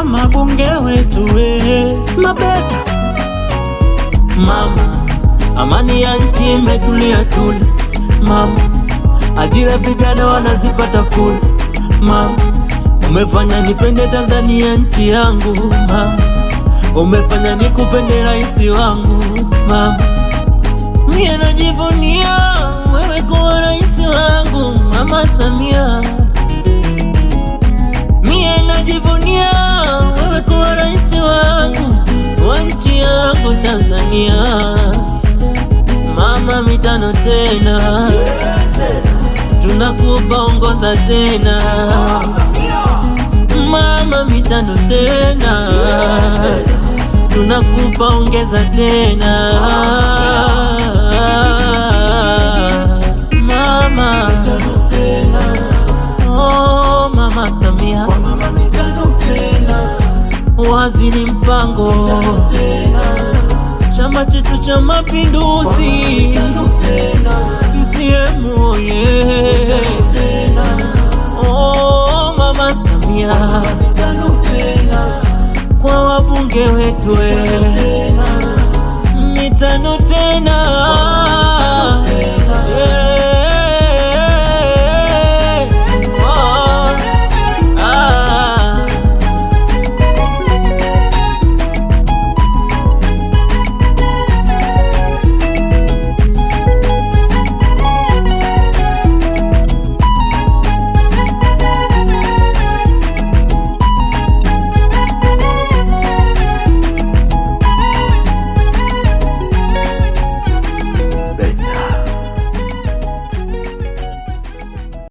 mabunge wetu mabeta. Mama, amani ya nchi imetulia tuli. Mama, ajira vijana wanazipata full. Mama, umefanya nipende Tanzania nchi yangu. Mama, umefanya nikupende raisi wangu. Mama, mie najivunia wewe kuwa raisi wangu. Mama Samia, mie najivunia wewe kuwa raisi wangu wa nchi yangu Tanzania. Mama, mitano tena tunakupa, ongoza tena. Mama, mitano tena tunakupa, ongeza tena. Mama, oh Mama Samia, waziri mpango, chama chetu cha Mapinduzi, CCM oye. Oh Mama Samia, kwa wabunge wetu